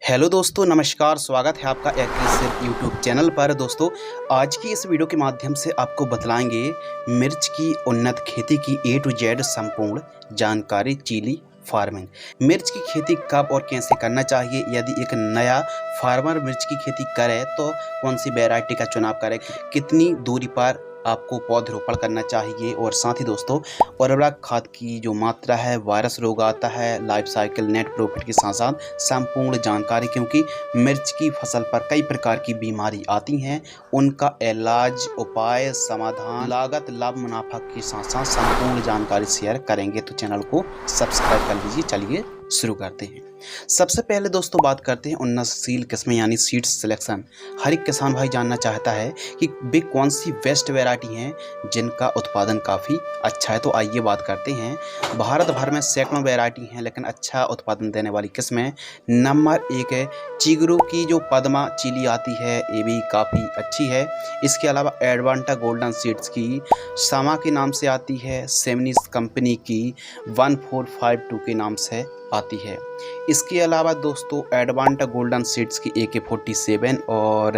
Hello दोस्तों, नमस्कार। स्वागत है आपका एग्रीसेल यूट्यूब चैनल पर। दोस्तों, आज की इस वीडियो के माध्यम से आपको बतलाएंगे मिर्च की उन्नत खेती की ए टू जेड संपूर्ण जानकारी। चिली फार्मिंग, मिर्च की खेती कब और कैसे करना चाहिए, यदि एक नया फार्मर मिर्च की खेती करे तो कौन सी वैरायटी का चुनाव करे, कितनी दूरी पर आपको पौधरोपण करना चाहिए, और साथ ही दोस्तों उर्वरक खाद की जो मात्रा है, वायरस रोग आता है, लाइफ साइकिल, नेट प्रॉफिट के साथ साथ संपूर्ण जानकारी, क्योंकि मिर्च की फसल पर कई प्रकार की बीमारी आती हैं, उनका इलाज, उपाय, समाधान, लागत, लाभ, मुनाफा के साथ साथ संपूर्ण जानकारी शेयर करेंगे। तो चैनल को सब्सक्राइब कर लीजिए। चलिए शुरू करते हैं। सबसे पहले दोस्तों बात करते हैं उन्नतशील किस्में यानी सीड्स सिलेक्शन। हर एक किसान भाई जानना चाहता है कि वे कौन सी बेस्ट वैरायटी हैं जिनका उत्पादन काफ़ी अच्छा है। तो आइए बात करते हैं। भारत भर में सैकड़ों वैरायटी हैं, लेकिन अच्छा उत्पादन देने वाली किस्में नंबर 1 है चिगरू की जो पद्मा चिली आती है, ये भी काफ़ी अच्छी है। इसके अलावा एडवांटा गोल्डन सीड्स की सामा के नाम से आती है, सेमनिस कंपनी की 1452 के नाम से आती है। इसके अलावा दोस्तों एडवांटा गोल्डन सीड्स की AK47 और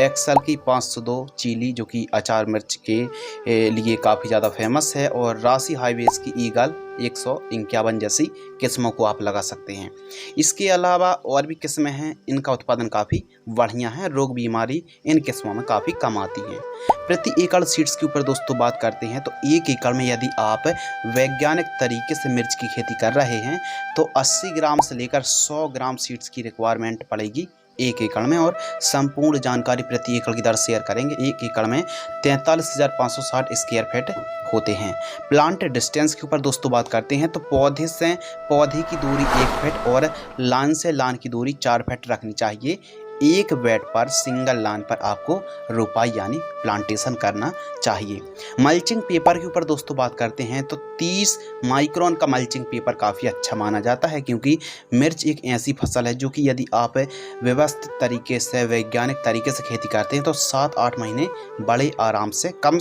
एक्सल की 502 चिली जो कि अचार मिर्च के लिए काफ़ी ज़्यादा फेमस है, और राशि हाईवेज की ईगल 151 जैसी किस्मों को आप लगा सकते हैं। इसके अलावा और भी किस्में हैं, इनका उत्पादन काफ़ी बढ़िया है, रोग बीमारी इन किस्मों में काफ़ी कम आती है। प्रति एकड़ सीड्स के ऊपर दोस्तों बात करते हैं तो 1 एकड़ में यदि आप वैज्ञानिक तरीके से मिर्च की खेती कर रहे हैं तो 80 ग्राम से लेकर 100 ग्राम सीड्स की रिक्वायरमेंट पड़ेगी 1 एकड़ में, और संपूर्ण जानकारी प्रति एकड़ की दर शेयर करेंगे। 1 एकड़ में 43,560 स्क्वायर फीट होते हैं। प्लांट डिस्टेंस के ऊपर दोस्तों बात करते हैं तो पौधे से पौधे की दूरी 1 फीट और लाइन से लाइन की दूरी 4 फीट रखनी चाहिए। एक बेड पर सिंगल लाइन पर आपको रोपाई यानी प्लांटेशन करना चाहिए। मल्चिंग पेपर के ऊपर दोस्तों बात करते हैं तो 30 माइक्रोन का मल्चिंग पेपर काफ़ी अच्छा माना जाता है, क्योंकि मिर्च एक ऐसी फसल है जो कि यदि आप व्यवस्थित तरीके से, वैज्ञानिक तरीके से खेती करते हैं तो 7-8 महीने बड़े आराम से कम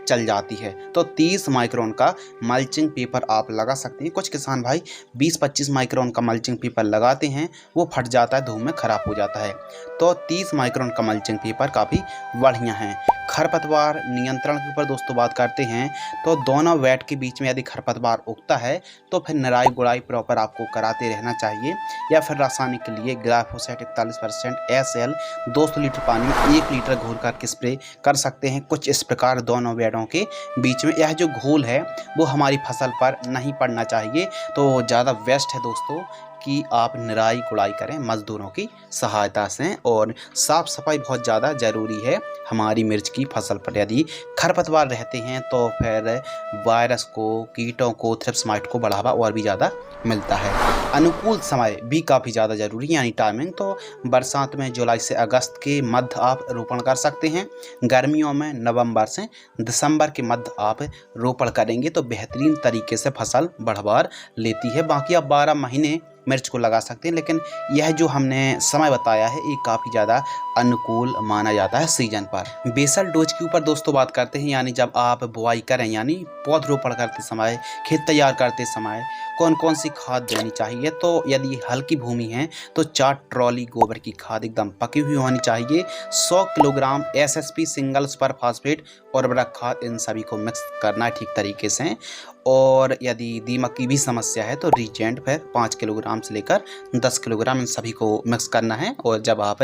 चल जाती है। तो 30 माइक्रोन का मल्चिंग पेपर आप लगा सकते हैं। कुछ किसान भाई 20-25 माइक्रोन का मल्चिंग पेपर लगाते हैं, वो फट जाता है, धूप में ख़राब हो जाता है। तो 30 माइक्रोन का मल्चिंग पेपर काफ़ी बढ़िया है। खरपतवार नियंत्रण के ऊपर दोस्तों बात करते हैं तो दोनों वेट के बीच में यदि खरपतवार उगता है तो फिर निराई गुड़ाई प्रॉपर आपको कराते रहना चाहिए, या फिर रासायनिक के लिए ग्लाइफोसेट 41% SL 200 लीटर पानी में 1 लीटर घोल करके स्प्रे कर सकते हैं। कुछ इस प्रकार दोनों वेटों के बीच में यह जो घोल है वो हमारी फसल पर नहीं पड़ना चाहिए। तो ज़्यादा बेस्ट है दोस्तों कि आप निराई गुड़ाई करें मज़दूरों की सहायता से, और साफ़ सफाई बहुत ज़्यादा ज़रूरी है हमारी मिर्च की फसल पर। यदि खरपतवार रहते हैं तो फिर वायरस को, कीटों को, थ्रिप्स माइट को बढ़ावा और भी ज़्यादा मिलता है। अनुकूल समय भी काफ़ी ज़्यादा ज़रूरी है यानी टाइमिंग। तो बरसात में जुलाई से अगस्त के मध्य आप रोपण कर सकते हैं। गर्मियों में नवंबर से दिसंबर के मध्य आप रोपण करेंगे तो बेहतरीन तरीके से फसल बढ़वार लेती है। बाकी आप 12 महीने मिर्च को लगा सकते हैं, लेकिन यह जो हमने समय बताया है ये काफ़ी ज़्यादा अनुकूल माना जाता है सीजन पर। बेसल डोज के ऊपर दोस्तों बात करते हैं, यानी जब आप बुआई करें यानी पौधरोपण करते समय, खेत तैयार करते समय कौन कौन सी खाद देनी चाहिए। तो यदि हल्की भूमि है तो 4 ट्रॉली गोबर की खाद एकदम पकी हुई होनी चाहिए। 100 kilogram SSP single super phosphate और उर्वरक खाद, इन सभी को मिक्स करना है ठीक तरीके से। और यदि दीमक की भी समस्या है तो रीजेंट फिर 5 किलोग्राम से लेकर 10 किलोग्राम इन सभी को मिक्स करना है, और जब आप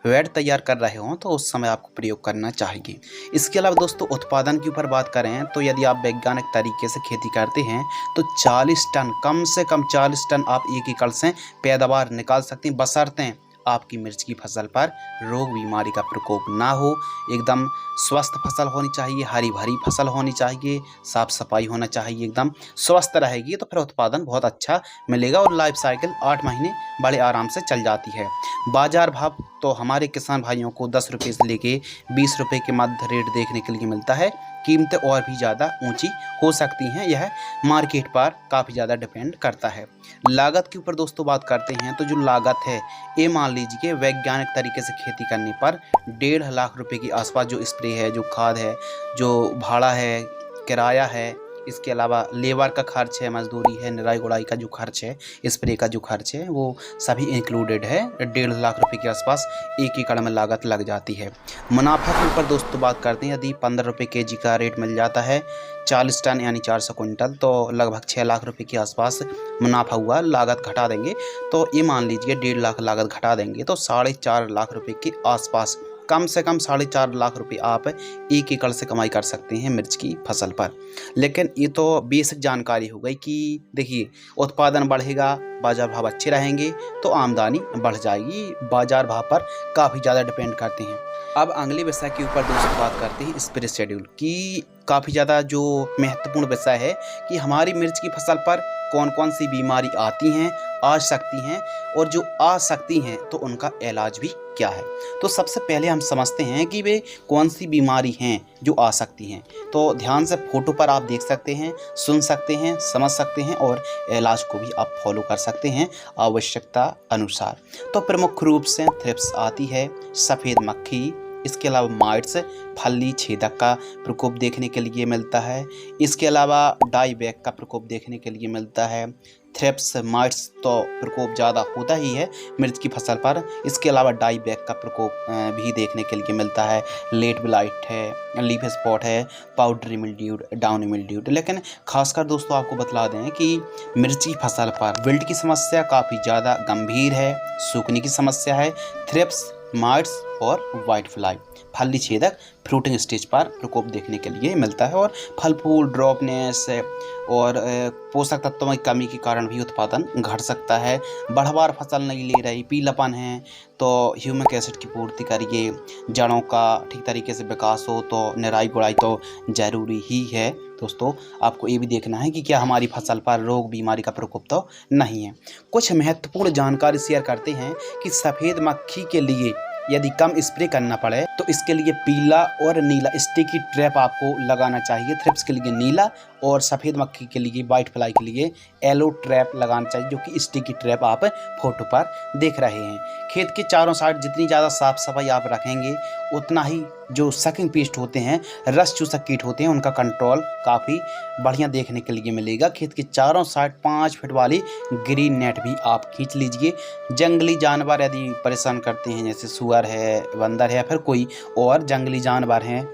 वेट तैयार कर रहे हों तो उस समय आपको प्रयोग करना चाहिए। इसके अलावा दोस्तों उत्पादन के ऊपर बात करें तो यदि आप वैज्ञानिक तरीके से खेती करते हैं तो 40 टन, कम से कम 40 टन आप 1 एकड़ से पैदावार निकाल सकते हैं, बशर्ते आपकी मिर्च की फसल पर रोग बीमारी का प्रकोप ना हो। एकदम स्वस्थ फसल होनी चाहिए, हरी भरी फसल होनी चाहिए, साफ सफाई होना चाहिए, एकदम स्वस्थ रहेगी तो फिर उत्पादन बहुत अच्छा मिलेगा, और लाइफ साइकिल 8 महीने बड़े आराम से चल जाती है। बाजार भाव तो हमारे किसान भाइयों को 10 रुपये से लेके 20 रुपये के मध्य रेट देखने के लिए मिलता है। कीमतें और भी ज़्यादा ऊंची हो सकती हैं, यह मार्केट पर काफ़ी ज़्यादा डिपेंड करता है। लागत के ऊपर दोस्तों बात करते हैं तो जो लागत है ये मान लीजिए वैज्ञानिक तरीके से खेती करने पर 1.5 लाख रुपए के आसपास जो स्प्रे है, जो खाद है, जो भाड़ा है, किराया है, इसके अलावा लेबर का खर्च है, मजदूरी है, निराई गुड़ाई का जो खर्च है, स्प्रे का जो खर्च है, वो सभी इंक्लूडेड है। 1.5 लाख रुपए के आसपास 1 एकड़ में लागत लग जाती है। मुनाफा के ऊपर दोस्तों बात करते हैं, यदि 15 रुपये kg का रेट मिल जाता है 40 टन यानी 400 कुंटल, तो लगभग 6 लाख रुपए के आसपास मुनाफा हुआ। लागत घटा देंगे तो ये मान लीजिए 1.5 लाख लागत घटा देंगे तो 4.5 लाख रुपए के आसपास, कम से कम 4.5 लाख रुपए आप 1 एकड़ से कमाई कर सकते हैं मिर्च की फसल पर। लेकिन ये तो बेसिक जानकारी हो गई कि देखिए, उत्पादन बढ़ेगा, बाजार भाव अच्छे रहेंगे तो आमदनी बढ़ जाएगी। बाजार भाव पर काफ़ी ज़्यादा डिपेंड करते हैं। अब अगले विषय के ऊपर दोस्तों बात करते हैं, स्प्रे शेड्यूल की। काफ़ी ज़्यादा जो महत्वपूर्ण विषय है कि हमारी मिर्च की फसल पर कौन कौन सी बीमारी आती हैं, आ सकती हैं, और जो आ सकती हैं तो उनका इलाज भी क्या है। तो सबसे पहले हम समझते हैं कि वे कौन सी बीमारी हैं जो आ सकती हैं। तो ध्यान से फोटो पर आप देख सकते हैं, सुन सकते हैं, समझ सकते हैं और इलाज को भी आप फॉलो कर सकते हैं आवश्यकता अनुसार। तो प्रमुख रूप से थ्रिप्स आती है, सफ़ेद मक्खी, इसके अलावा माइट्स, फली छेदक का प्रकोप देखने के लिए मिलता है। इसके अलावा डाई बैग का प्रकोप देखने के लिए मिलता है। थ्रिप्स माइट्स तो प्रकोप ज़्यादा होता ही है मिर्च की फसल पर। इसके अलावा डाई बैग का प्रकोप भी देखने के लिए मिलता है। लेट ब्लाइट है, लीफ स्पॉट है, पाउडरी मिल्ड्यूड, डाउनी मिल्ड्यूड। लेकिन खासकर दोस्तों आपको बतला दें कि मिर्च की फसल पर विल्ट की समस्या काफ़ी ज़्यादा गंभीर है, सूखने की समस्या है। थ्रिप्स, माइट्स और वाइट फ्लाई, फली छेदक फ्रूटिंग स्टेज पर प्रकोप देखने के लिए मिलता है। और फल फूल ड्रॉपनेस और पोषक तत्वों की कमी के कारण भी उत्पादन घट सकता है। बढ़वार फसल नहीं ले रही, पीलापन है तो ह्यूमिक एसिड की पूर्ति करिए। जड़ों का ठीक तरीके से विकास हो तो निराई गुड़ाई तो ज़रूरी ही है। दोस्तों आपको ये भी देखना है कि क्या हमारी फसल पर रोग बीमारी का प्रकोप तो नहीं है। कुछ महत्वपूर्ण जानकारी शेयर करते हैं कि सफ़ेद मक्खी के लिए यदि कम स्प्रे करना पड़े तो इसके लिए पीला और नीला स्टिकी ट्रैप आपको लगाना चाहिए। थ्रिप्स के लिए नीला और सफ़ेद मक्खी के लिए, वाइट फ्लाई के लिए येलो ट्रैप लगाना चाहिए, जो कि स्टिकी ट्रैप आप फोटो पर देख रहे हैं। खेत के चारों साइड जितनी ज़्यादा साफ सफाई आप रखेंगे उतना ही जो सकिंग पेस्ट होते हैं, रस चूसक कीट होते हैं, उनका कंट्रोल काफ़ी बढ़िया देखने के लिए मिलेगा। खेत के चारों साइड 5 फीट वाली ग्रीन नेट भी आप खींच लीजिए। जंगली जानवर यदि परेशान करते हैं, जैसे सुअर है, बंदर है या फिर कोई और जंगली जानवर हैं,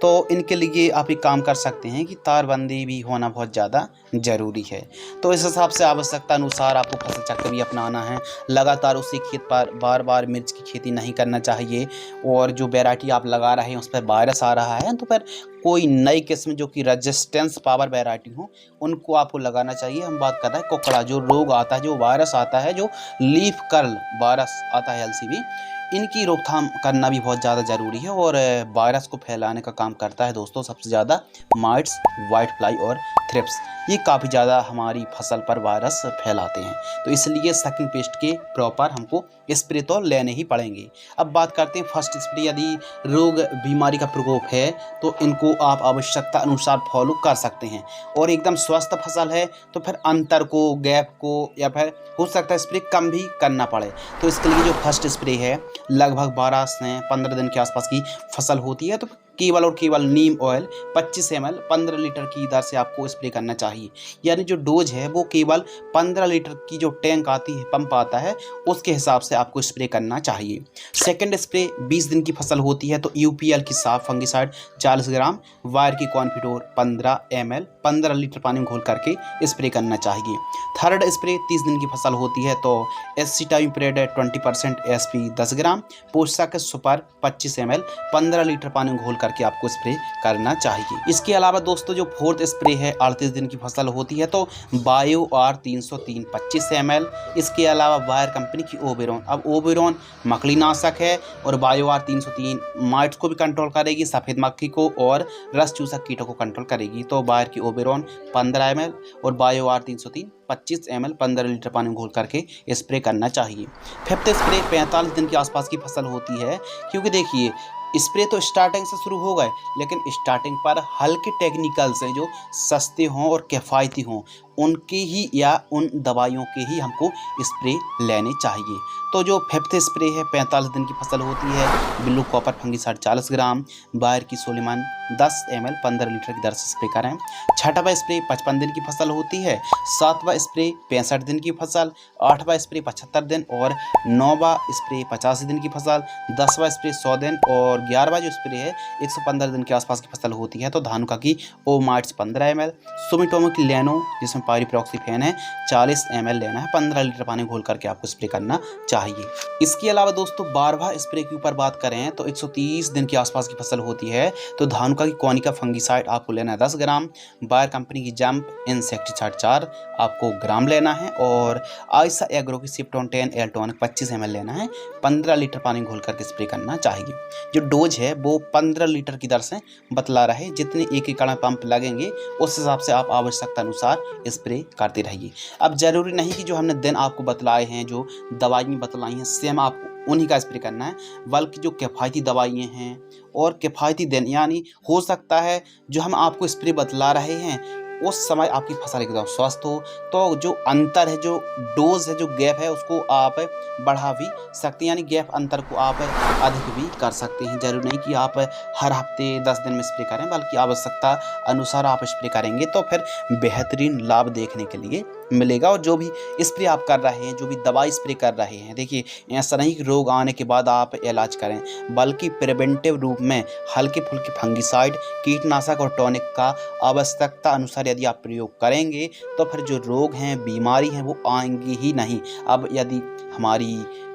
तो इनके लिए आप एक काम कर सकते हैं कि तारबंदी भी होना बहुत ज़्यादा ज़रूरी है। तो इस हिसाब से आवश्यकता अनुसार आपको फसल चक्र भी अपनाना है। लगातार उसी खेत पर बार बार मिर्च की खेती नहीं करना चाहिए। और जो वैरायटी आप लगा रहे हैं उस पर वायरस आ रहा है तो फिर कोई नई किस्म जो कि रेजिस्टेंस पावर वैरायटी हो उनको आपको लगाना चाहिए। हम बात कर रहे हैं कोकड़ा, जो रोग आता है, जो वायरस आता है, जो लीफ कर्ल वायरस आता है LCV, इनकी रोकथाम करना भी बहुत ज़्यादा ज़रूरी है। और वायरस को फैलाने का काम करता है दोस्तों सबसे ज़्यादा माइट्स, वाइट फ्लाई और थ्रिप्स। ये काफ़ी ज़्यादा हमारी फसल पर वायरस फैलाते हैं, तो इसलिए सकिंग पेस्ट के प्रॉपर हमको स्प्रे तो लेने ही पड़ेंगे। अब बात करते हैं फर्स्ट स्प्रे। यदि रोग बीमारी का प्रकोप है तो इनको आप आवश्यकता अनुसार फॉलो कर सकते हैं। और एकदम स्वस्थ फसल है तो फिर अंतर को, गैप को, या फिर हो सकता है स्प्रे कम भी करना पड़े। तो इसके लिए जो फर्स्ट स्प्रे है लगभग 12 से 15 दिन के आसपास की फसल होती है, तो केवल और केवल नीम ऑयल 25 ml 15 लीटर की दर से आपको स्प्रे करना चाहिए। यानी जो डोज है वो केवल 15 लीटर की जो टैंक आती है, पंप आता है, उसके हिसाब से आपको स्प्रे करना चाहिए। सेकंड स्प्रे 20 दिन की फसल होती है तो UPL की साफ फंगिसाइड 40 ग्राम, वायर की कॉन्फिडोर 15 ml 15 लीटर पानी में घोल करके स्प्रे करना चाहिए। थर्ड स्प्रे 30 दिन की फसल होती है तो एसिटामिप्रिड 20% SP 10 ग्राम, पोषक सुपर 25 ml 15 लीटर पानी में घोल करके आपको स्प्रे करना चाहिए। इसके अलावा दोस्तों जो फोर्थ स्प्रे है 38 दिन की फसल होती है तो बायो R 303 25 ml। इसके अलावा वायर कंपनी की ओबेरॉन। अब ओबेरॉन मकड़ीनाशक है और बायो R 303 माइट्स को भी कंट्रोल करेगी, सफ़ेद मक्खी को और रस चूसक कीटों को कंट्रोल करेगी। तो वायर की ओबेरॉन 15 ml और बायो R 303 25 ml 15 लीटर पानी में घोल करके स्प्रे करना चाहिए। फिफ्थ स्प्रे 45 दिन के आसपास की फसल होती है, क्योंकि देखिए स्प्रे तो स्टार्टिंग से शुरू हो गए, लेकिन स्टार्टिंग पर हल्के टेक्निकल से जो सस्ते हों और किफ़ायती हों उनके ही या उन दवाइयों के ही हमको स्प्रे लेने चाहिए। तो जो फिफ्थ स्प्रे है 45 दिन की फसल होती है, ब्लू कॉपर फंगिसाइड 40 ग्राम, बायर की सोलिमान 10 ml 15 लीटर की दर से स्प्रे करें। छठवां स्प्रे 55 दिन की फसल होती है, सातवां स्प्रे 65 दिन की फसल, आठवां स्प्रे 75 दिन और नौवां स्प्रे 85 दिन की फसल, 10वां स्प्रे 100 दिन और 11वां जो स्प्रे है 115 दिन के आसपास की फसल होती है। तो धानुका की ओमाइट्स 15 ml, सुमिटोमो की लेनो जिसमें पायरिप्रॉक्सीफेन है 40 ml लेना है, 15 लीटर पानी घोल करके आपको स्प्रे करना चाहिए। इसके अलावा दोस्तों 12वां स्प्रे के ऊपर बात करें तो 130 दिन के आसपास की फसल होती है, तो धानुका की कोनिका फंगिसाइड आपको लेना है 10 ग्राम, बायर कंपनी की जंप इंसेक्टिसाइड 4 आपको ग्राम लेना है और आयशा एग्रो की सिप्टोन 10 एल्टोनिक 25 ml लेना है, 15 लीटर पानी घोल करके स्प्रे करना चाहिए। जो डोज है वो 15 लीटर की दर से बतला रहे, जितने एक एकड़ में पंप लगेंगे उस हिसाब से आप आवश्यकता अनुसार स्प्रे करते रहिए। अब जरूरी नहीं कि जो हमने दिन आपको बतलाए हैं, जो दवाइयाँ बतलाई हैं सेम आपको उन्हीं का स्प्रे करना है, बल्कि जो किफ़ायती दवाइयाँ हैं और किफ़ायती दिन, यानी हो सकता है जो हम आपको स्प्रे बतला रहे हैं उस समय आपकी फसल एकदम स्वस्थ हो, तो जो अंतर है, जो डोज है, जो गैप है उसको आप बढ़ा भी सकते हैं, यानी गैप अंतर को आप अधिक भी कर सकते हैं। जरूरी नहीं कि आप हर हफ्ते 10 दिन में स्प्रे करें, बल्कि आवश्यकता अनुसार आप स्प्रे करेंगे तो फिर बेहतरीन लाभ देखने के लिए मिलेगा। और जो भी स्प्रे आप कर रहे हैं, जो भी दवाई स्प्रे कर रहे हैं, देखिए ऐसा नहीं कि रोग आने के बाद आप इलाज करें, बल्कि प्रिवेंटिव रूप में हल्के फुल्के फंगिसाइड, कीटनाशक और टॉनिक का आवश्यकता अनुसार यदि आप प्रयोग करेंगे तो फिर जो रोग हैं, बीमारी हैं वो आएंगी ही नहीं। अब यदि हमारी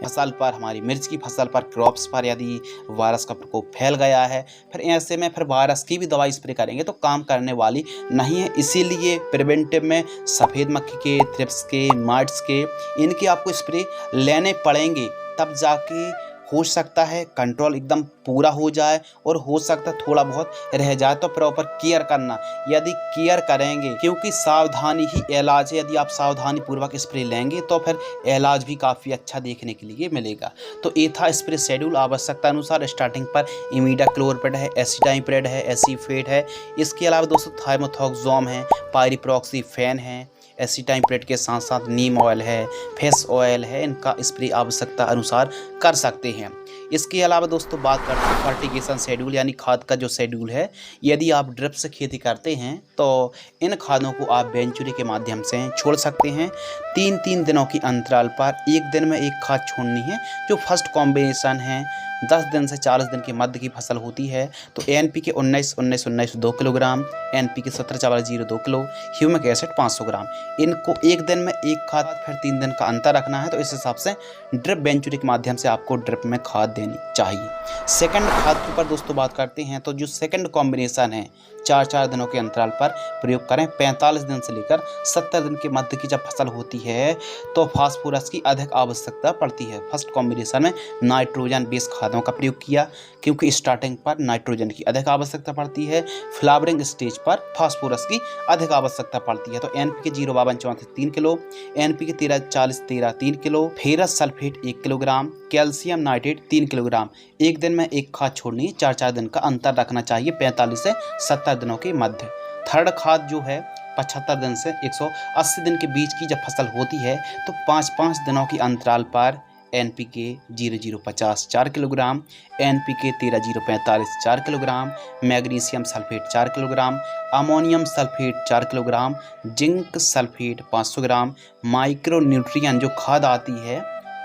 फसल पर, हमारी मिर्च की फसल पर, क्रॉप्स पर यदि वायरस का प्रकोप फैल गया है, फिर ऐसे में फिर वायरस की भी दवाई स्प्रे करेंगे तो काम करने वाली नहीं है। इसीलिए प्रिवेंटिव में सफ़ेद मक्खी के, थ्रिप्स के, माइट्स के, इनके आपको स्प्रे लेने पड़ेंगे, तब जाके हो सकता है कंट्रोल एकदम पूरा हो जाए और हो सकता है थोड़ा बहुत रह जाए। तो प्रॉपर केयर करना, यदि केयर करेंगे, क्योंकि सावधानी ही इलाज है, यदि आप सावधानी पूर्वक स्प्रे लेंगे तो फिर इलाज भी काफ़ी अच्छा देखने के लिए मिलेगा। तो ये था स्प्रे शेड्यूल। आवश्यकता अनुसार स्टार्टिंग पर इमीडाक्लोरपिड है, एसिटाइप्रेड है, एसीफेट है, इसके अलावा दोस्तों थाइमोथोक्सोम है, पायरिप्रॉक्सीफेन है, एसिटाइप्रेड के साथ साथ नीम ऑयल है, फेस ऑयल है, इनका स्प्रे आवश्यकता अनुसार कर सकते हैं। इसके अलावा दोस्तों बात करते हैं फर्टिगेशन शेड्यूल, यानी खाद का जो शेड्यूल है। यदि आप ड्रिप से खेती करते हैं तो इन खादों को आप बेंचुरी के माध्यम से छोड़ सकते हैं। 3-3 दिनों की अंतराल पर एक दिन में एक खाद छोड़नी है। जो फर्स्ट कॉम्बिनेशन है 10 दिन से 40 दिन के मध्य की फसल होती है, तो NPK 19-19-19 2 kilogram, NPK 17-4-0 2 kilo, humic acid 500 ग्राम। इनको एक दिन में एक खाद, फिर 3 दिन का अंतर रखना है। तो इस हिसाब से ड्रिप बेंचुरी के माध्यम से आपको ड्रिप में खाद देनी चाहिए। सेकंड खाद के ऊपर दोस्तों बात करते हैं, तो जो सेकंड कॉम्बिनेशन है 4-4 दिनों के अंतराल पर प्रयोग करें। 45 दिन से लेकर 70 दिन के मध्य की जब फसल होती है तो फास्फोरस की अधिक आवश्यकता पड़ती है। फर्स्ट कॉम्बिनेशन में नाइट्रोजन बेस खादों का प्रयोग किया, क्योंकि स्टार्टिंग पर नाइट्रोजन की अधिक आवश्यकता पड़ती है, फ्लावरिंग स्टेज पर फास्फोरस की अधिक आवश्यकता पड़ती है। तो NPK 052-34 3 kilo, NPK 13-40-13 3 kilo, ferrous sulphate 1 kilogram, calcium nitrate 3 kilogram. एक दिन में एक खाद छोड़नी, 4-4 दिन का अंतर रखना चाहिए 45 से 70 दिनों के मध्य। थर्ड खाद जो है 75 दिन से 180 दिन के बीच की जब फसल होती है तो 5-5 दिनों की अंतराल पर NPK 0050 4 kilogram, NPK 13-045 4 kilogram, magnesium sulphate 4 kilogram, ammonium sulphate 4 kilogram, zinc sulphate 500 ग्राम, माइक्रो न्यूट्रिएंट जो खाद आती है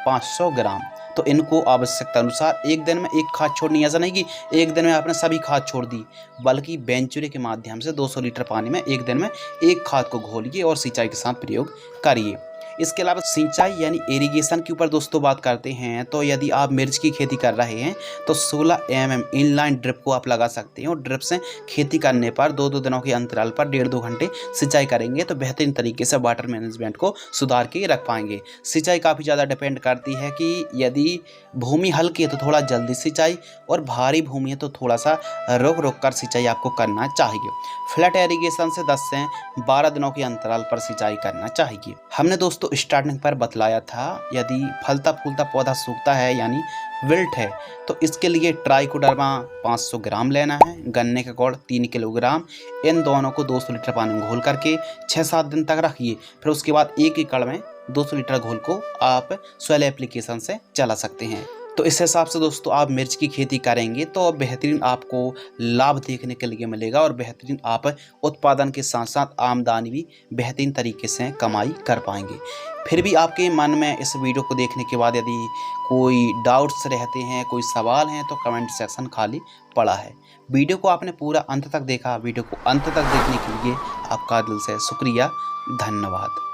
500 ग्राम। तो इनको आवश्यकता अनुसार एक दिन में एक खाद छोड़नी। ऐसा नहीं कि एक दिन में आपने सभी खाद छोड़ दी, बल्कि बेंचुरी के माध्यम से 200 लीटर पानी में एक दिन में एक खाद को घोलिए और सिंचाई के साथ प्रयोग करिए। इसके अलावा सिंचाई यानी इरिगेशन के ऊपर दोस्तों बात करते हैं, तो यदि आप मिर्च की खेती कर रहे हैं तो 16 mm इनलाइन ड्रिप को आप लगा सकते हैं और ड्रिप से खेती करने पर 2-2 दिनों के अंतराल पर 1.5-2 घंटे सिंचाई करेंगे तो बेहतरीन तरीके से वाटर मैनेजमेंट को सुधार के रख पाएंगे। सिंचाई काफ़ी ज़्यादा डिपेंड करती है कि यदि भूमि हल्की है तो थोड़ा जल्दी सिंचाई और भारी भूमि है तो थोड़ा सा रुक रुक कर सिंचाई आपको करना चाहिए। फ्लैट इरिगेशन से 10 से 12 दिनों के अंतराल पर सिंचाई करना चाहिए। हमने दोस्तों तो स्टार्टिंग पर बतलाया था। यदि फलता फूलता पौधा सूखता है यानी विल्ट है तो इसके लिए ट्राइकोडर्मा 500 ग्राम लेना है, गन्ने का गुड़ 3 किलोग्राम। इन दोनों को 200 लीटर पानी में घोल करके 6-7 दिन तक रखिए। फिर उसके बाद 1 एकड़ में 200 लीटर घोल को आप सॉइल एप्लीकेशन से चला सकते हैं। तो इस हिसाब से दोस्तों आप मिर्च की खेती करेंगे तो बेहतरीन आपको लाभ देखने के लिए मिलेगा और बेहतरीन आप उत्पादन के साथ साथ आमदनी भी बेहतरीन तरीके से कमाई कर पाएंगे। फिर भी आपके मन में इस वीडियो को देखने के बाद यदि कोई डाउट्स रहते हैं, कोई सवाल हैं, तो कमेंट सेक्शन खाली पड़ा है। वीडियो को आपने पूरा अंत तक देखा। वीडियो को अंत तक देखने के लिए आपका दिल से शुक्रिया, धन्यवाद।